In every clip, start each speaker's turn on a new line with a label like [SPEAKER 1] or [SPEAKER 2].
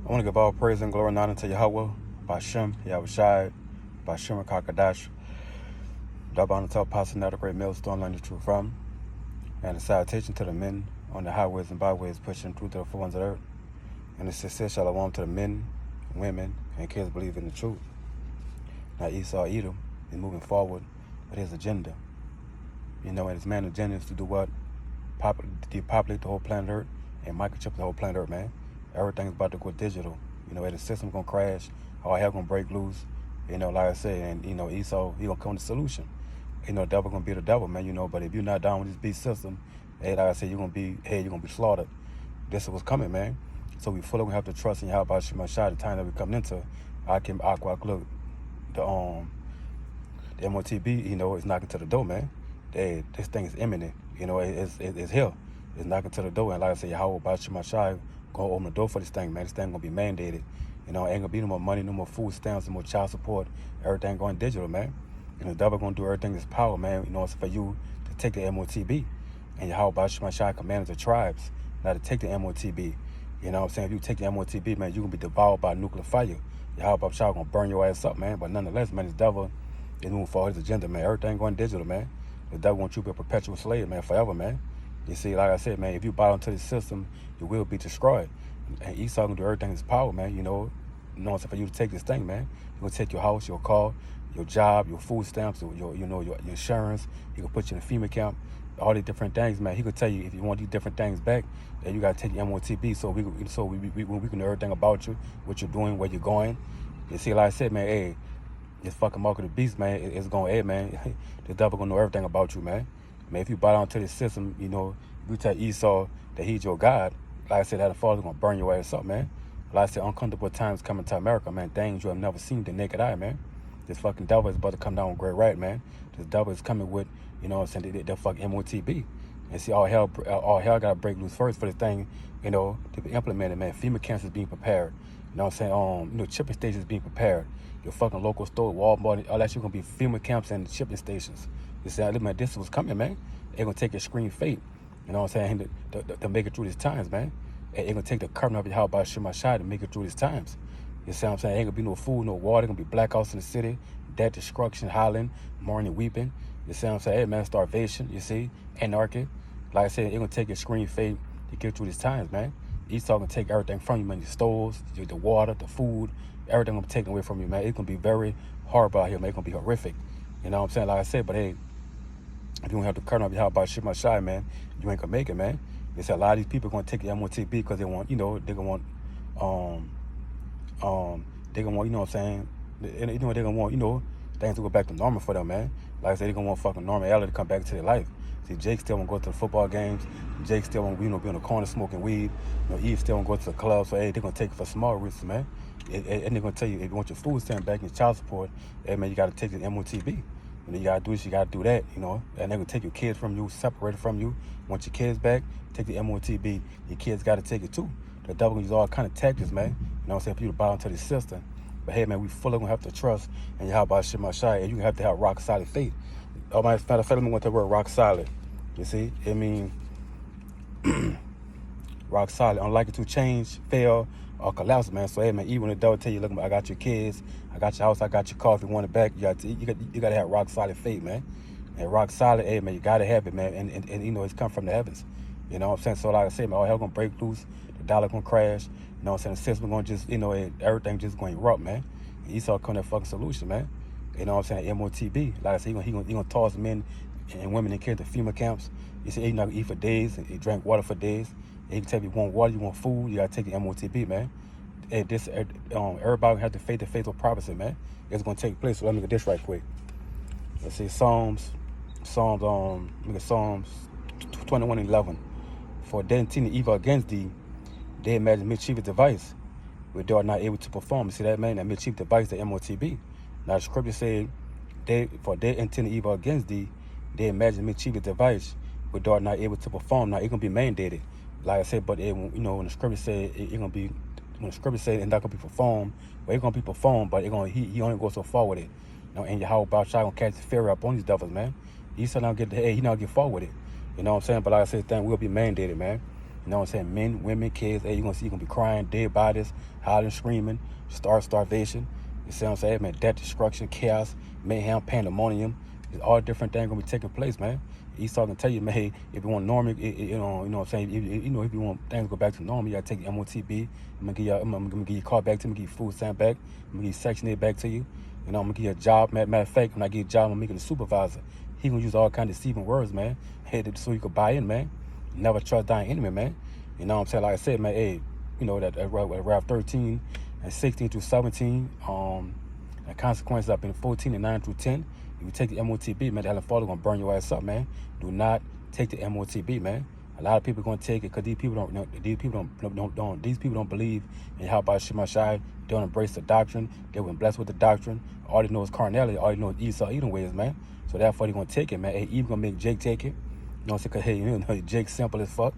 [SPEAKER 1] I want to give all praise and glory and honor to Yahweh, Bashem, Yahushai, Bashem, Kakadash, double honor to Apostle, not a great millstone, learn the truth from, and a salutation to the men on the highways and byways pushing truth to the four winds of the earth. And a sincere shalom to the men, women, and kids believe in the truth. Now Esau Edom is moving forward with his agenda. And his main agenda is to do what? Depopulate the whole planet Earth and microchip the whole planet Earth, man. Everything's about to go digital. The system's gonna crash. All hell gonna break loose. Like I said, and Esau, he gonna come to the solution. The devil gonna be the devil, man. But if you're not down with this beast system, hey, like I said, you're gonna be slaughtered. This is what's coming, man. So we fully gonna have to trust in Yahweh Shema Shai, the time that we're coming into. Akim Aquak, look, the MOTB, it's knocking to the door, man. This thing is imminent. It's here. It's knocking to the door, and like I said, Yahweh Shema Shai gonna open the door for this thing, man. This thing gonna be mandated. Ain't gonna be no more money, no more food stamps, no more child support. Everything going digital, man. And the devil gonna do everything in his power, man. It's for you to take the MOTB. And Yahweh Shema Shai commanded the tribes not to take the MOTB. If you take the MOTB, man, you're gonna be devoured by nuclear fire. Yahweh Shai gonna burn your ass up, man. But nonetheless, man, this devil is moving for his agenda, man. Everything going digital, man. The devil wants you to be a perpetual slave, man, forever, man. You see, like I said, man, if you bow into the system, you will be destroyed. And Esau gonna do everything in his power, man. For you to take this thing, man. He's gonna take your house, your car, your job, your food stamps, your insurance. He gonna put you in a FEMA camp, all these different things, man. He could tell you if you want these different things back, then you gotta take your MOTB. So we can know everything about you, what you're doing, where you're going. You see, like I said, man, hey, this fucking mark of the beast, man, it's going, hey, man, the devil gonna know everything about you, man. Man, if you bow down to this system, you tell Esau that he's your God, like I said, that the father's gonna burn your ass up, man. Like I said, uncomfortable times coming to America, man. Things you have never seen with the naked eye, man. This fucking devil is about to come down with great right, man. This devil is coming with, the fucking MOTB. And see, all hell gotta break loose first for this thing, to be implemented, man. FEMA camps is being prepared. Shipping stations being prepared. Your fucking local store, Walmart, all that shit gonna be FEMA camps and shipping stations. You see, man, this was coming, man. They're gonna take extreme fate, to make it through these times, man. They're gonna take the covenant of Yahweh Shema Shai to make it through these times. You see what I'm saying? Ain't gonna be no food, no water. Gonna be blackouts in the city, death, destruction, howling, mourning, weeping. You see what I'm saying? Hey, man, starvation. You see, anarchy. Like I said, they're gonna take extreme fate to get through these times, man. Esau gonna take everything from you, man. Your stores, the water, the food, everything gonna be taken away from you, man. It's gonna be very horrible out here, man. It's gonna be horrific. You know what I'm saying? Like I said, but hey, if you don't have the current of Yahweh Shema Shai, man, you ain't gonna make it, man. They say a lot of these people are gonna take the MOTB because they want, they're gonna want, they're gonna want, they're gonna want, things to go back to normal for them, man. Like I said, they're gonna want fucking normality to come back to their life. See, Jake still won't go to the football games. Jake still won't, be in the corner smoking weed. Eve still won't go to the club. So, hey, they're gonna take it for small risks, man. And they're gonna tell you, if you want your food stamp back and your child support, hey, man, you gotta take the MOTB. You gotta do this, you gotta do that, and they're gonna take your kids from you, separate it from you. Want your kids back, take the MOTB. Your kids gotta take it too. The devil gonna use all kind of tactics, man. For you to bow into the system. But hey, man, we fully gonna have to trust in Yahweh Shema Shai, and you have to have rock solid faith. Oh, my matter of fact, let me want the word rock solid. You see, it means rock solid, unlikely to change, fail, or collapse, man. So hey, man, even when the devil tell you, look, I got your kids, I got your house, I got your car. If you want it back, you gotta have rock solid faith, man. And rock solid, hey, man, you gotta have it, man. And it's come from the heavens. You know what I'm saying? So like I said, man, all hell gonna break loose, the dollar gonna crash. You know what I'm saying? The system gonna just, everything just gonna erupt, man. And Esau come to that fucking solution, man. You know what I'm saying? MOTB. Like I said, he gonna toss men and women and kids to FEMA camps. You see, you're not gonna eat for days, and you drank water for days. And he can tell you want water, you want food, you gotta take the MOTB, man. And this, everybody have the faith of faithful prophecy, man. It's gonna take place. So let me get this right quick. Let's see, Psalms 21:11. For they intend evil against thee, they imagine mischievous device, which they are not able to perform. You see that, man? That mischievous device, the MOTB. Now the scripture said, for they intend evil against thee, they imagine mischievous device, which they are not able to perform. Now it's gonna be mandated, like I said. But when the scripture said it's gonna be, when the scripture said it's not gonna be performed, well, it's gonna be performed, but he only goes so far with it. And Yahweh Bashai gonna catch the fear up on these devils, man. He said not get far with it. You know what I'm saying? But like I said, thing will be mandated, man. You know what I'm saying? Men, women, kids. Hey, you're gonna be crying, dead bodies, hollering, screaming, starvation. You see what I'm saying, man? Death, destruction, chaos, mayhem, pandemonium. It's all different things gonna be taking place, man. Esau can tell you, man, hey, if you want normal, you know what I'm saying. If you want things to go back to normal, you gotta take your MOTB. I'm gonna give you a call back to you. I'm gonna give you food stamp back. I'm gonna give you Section 8 back to you. You know, I'm gonna give you a job. Matter of fact, when I give you a job, I'm making a supervisor. He gonna use all kind of deceiving words, man. Hey, so you could buy in, man. Never trust thy enemy, man. You know what I'm saying? Like I said, man, hey, you know that Rev 13 and 16 through 17, the consequences have been 14 and 9 through 10. If you take the MOTB, man, the Heavenly Father gonna burn your ass up, man. Do not take the MOTB, man. A lot of people gonna take it because these people don't believe in how about Shema Shai. They don't embrace the doctrine. They weren't blessed with the doctrine. All they know is carnality. All they know is Esau, Edom ways, man. So therefore they gonna take it, man. Hey, Eve gonna make Jake take it. You know what I'm saying? Cause hey, you know Jake's simple as fuck.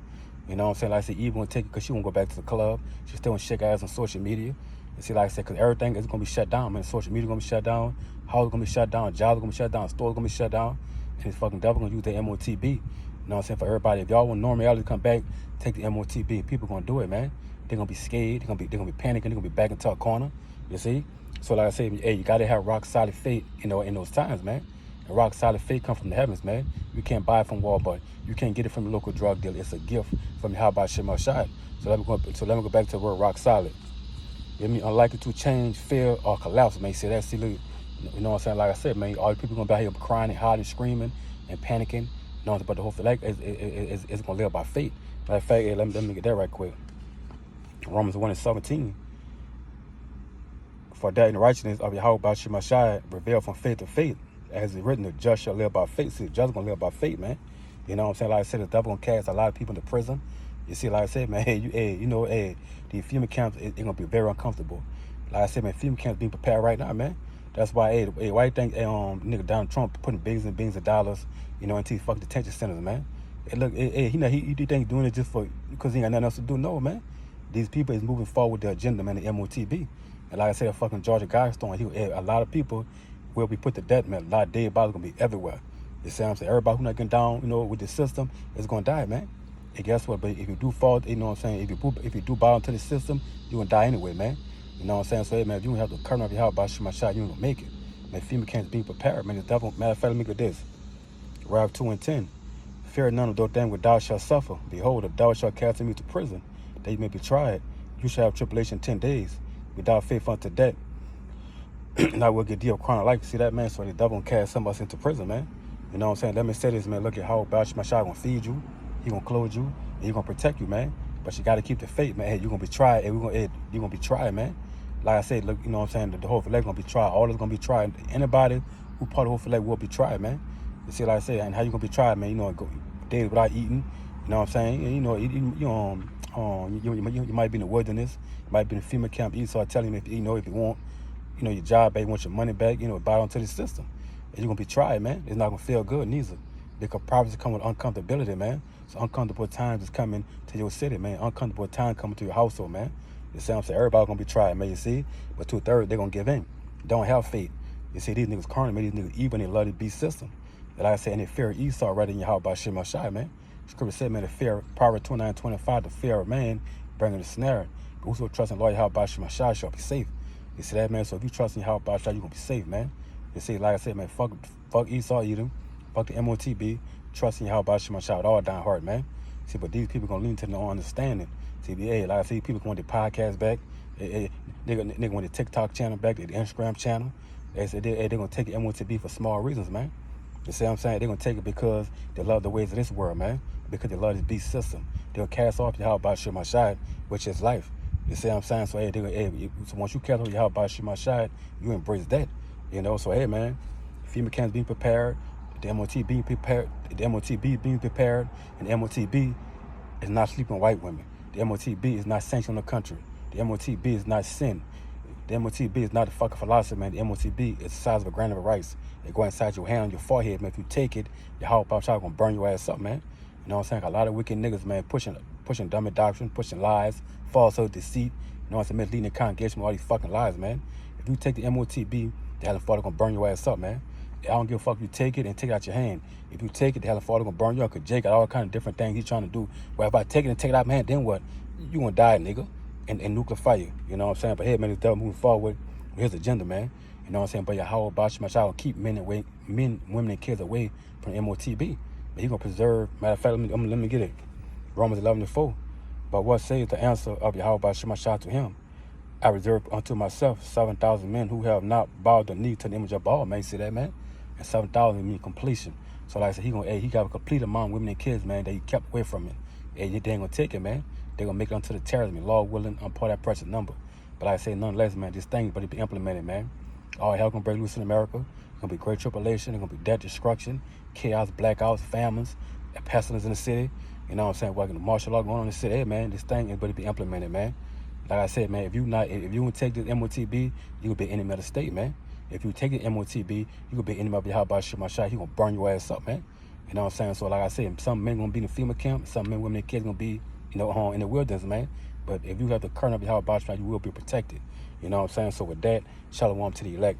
[SPEAKER 1] You know what I'm saying? Like I said, Eve gonna take it because she won't go back to the club. She still gonna shake ass on social media. And see, like I said, because everything is gonna be shut down, man. Social media gonna be shut down. Houses gonna be shut down. Jobs gonna be shut down. Stores gonna be shut down. And this fucking devil gonna use the MOTB. You know what I'm saying? For everybody, if y'all want normality to come back, take the MOTB. People gonna do it, man. They're gonna be scared. They're gonna be panicking. They're gonna be back into a corner. You see? So like I said, hey, you gotta have rock solid faith, you know, in those times, man. And rock solid faith come from the heavens, man. You can't buy it from Walmart. You can't get it from the local drug dealer. It's a gift from how about Shema Shai. So let me go back to the word rock solid. It means unlikely to change, fail, or collapse, man. See that? See, look, you know what I'm saying? Like I said, man, all the people gonna be out here crying and hiding, screaming, and panicking. You know, but the whole thing, like, it's gonna live by faith. Matter of fact, hey, let me get that right quick. Romans 1 and 17. For that in the righteousness of Yahweh Shema Shai revealed from faith to faith, as it's written, the just shall live by faith. See, the just gonna live by faith, man. You know what I'm saying? Like I said, the devil gonna cast a lot of people into prison. You see, like I said, man, the FEMA camps, it's gonna be very uncomfortable. Like I said, man, FEMA camps being prepared right now, man. That's why, why you think nigga Donald Trump putting billions and billions of dollars, you know, into these fucking detention centers, man? Hey, look, he think doing it just because he ain't got nothing else to do. No, man. These people is moving forward with the agenda, man, the MOTB. And like I said, fucking Georgia Guidestone, a lot of people will be put to death, man. A lot of dead bodies gonna be everywhere. You see what I'm saying? Everybody who not getting down, you know, with the system is gonna die, man. And guess what? But if you do fall, you know what I'm saying? If you do bow into the system, you gonna die anyway, man. You know what I'm saying? So hey, man, if you don't have the curtain of your house by Shema Shai, you ain't gonna make it. Man, FEMA camps being prepared, man. The devil, matter of fact, let me get this. Rev 2 and 10. Fear none of those things which thou shalt suffer. Behold, if thou shalt cast me to prison, that you may be tried. You shall have tribulation 10 days. Without faith unto death. And I will get deal crown of life. See that, man? So the devil gonna cast some of us into prison, man. You know what I'm saying? Let me say this, man. Look at how Shema Shai gonna feed you. He gonna clothe you. And he gonna protect you, man. But you gotta keep the faith, man. Hey, you're gonna be tried. Hey, you're gonna be tried, man. Like I said, look, you know what I'm saying? The whole flag gonna be tried. All is gonna be tried. Anybody who part of the whole flag will be tried, man. You see, like I said, and how you gonna be tried, man? You know, go days without eating. You know what I'm saying? And, you know, you might be in the wilderness. You might be in a FEMA camp. Esau telling him if you want, you know, your job back, you want your money back, you know, buy onto the system. And you're gonna be tried, man. It's not gonna feel good neither. Because problems come with uncomfortability, man. So uncomfortable times is coming to your city, man. Uncomfortable time coming to your household, man. You see what I'm saying? Everybody gonna be tried, man, you see? But 2/3, they're gonna give in. Don't have faith. You see, these niggas carnal, man, these niggas evil, and they love the beast system. And like I said, and they fear Esau right in your house by Shema Shai, man. Scripture said, man, the fear, Proverbs 29:25, the fear of man bringing the snare. But whoso trusts in the Lord Yahweh Shema Shai shall be safe. You see that, man? So if you trust in Yahweh Shai, you're gonna be safe, man. You see, like I said, man, fuck Esau, Edom, fuck the MOTB, trust in Yahweh Shema Shai with all down heart, man. See, but these people gonna lean to no understanding. See, hey, like I see, people want the podcast back. Nigga want the TikTok channel back, the Instagram channel. They said they're gonna take the MOTB for small reasons, man. You see what I'm saying? They're gonna take it because they love the ways of this world, man. Because they love this beast system. They'll cast off Yahweh Shema Shai, which is life. You see what I'm saying? So so once you cast off Yahweh Shema Shai, you embrace that. You know, so hey, man, FEMA camps being prepared, the MOTB being prepared, and the MOTB is not sleeping with white women. The MOTB is not sanctioning the country. The MOTB is not sin. The MOTB is not a fucking philosophy, man. The MOTB is the size of a grain of rice. They go inside your hand on your forehead, man. If you take it, your heart gonna burn your ass up, man. You know what I'm saying? A lot of wicked niggas, man, pushing dummy doctrine, pushing lies, falsehood, deceit. You know what I'm saying? Misleading the congregation with all these fucking lies, man. If you take the MOTB, the Heavenly Father gonna burn your ass up, man. I don't give a fuck if you take it and take it out your hand. If you take it, the hell Father gonna burn you up, because Jake got all kind of different things he's trying to do. Well, if I take it and take it out my hand, then what? You gonna die, nigga, and nuclear fire. You know what I'm saying? But hey, man, this devil moving forward with his agenda, man. You know what I'm saying? But yeah, how about you, my child, keep men, women, and kids away from MOTB. But he gonna preserve. Matter of fact, let me get it. Romans 11:4. But what says the answer of Yahweh Shema Shah to him? I reserve unto myself 7,000 men who have not bowed the knee to the image of Baal. Man, you see that, man? And 7,000 mean completion. So like I said, he got a complete amount of women and kids, man, that he kept away from it. And they ain't gonna take it, man. They gonna make it unto the terrorism. Lord willing, I'm part of that precious number. But like I say, nonetheless, man, this thing but it be implemented, man. All hell gonna break loose in America. It's gonna be great tribulation. It's gonna be death, destruction, chaos, blackouts, famines, pestilence in the city. You know what I'm saying? Working the martial law going on in the city. Hey, man, this thing is but it be implemented, man. Like I said, man, if you don't take this MOTB, you will be an enemy of the state, man. If you take the MOTB, you will be an enemy of Yahweh Shema Shah. He gonna burn your ass up, man. You know what I'm saying? So like I said, some men gonna be in the FEMA camp, some men, women, and kids gonna be, in the wilderness, man. But if you have the current of Yahweh Shema, you will be protected. You know what I'm saying? So with that, shalom to the elect.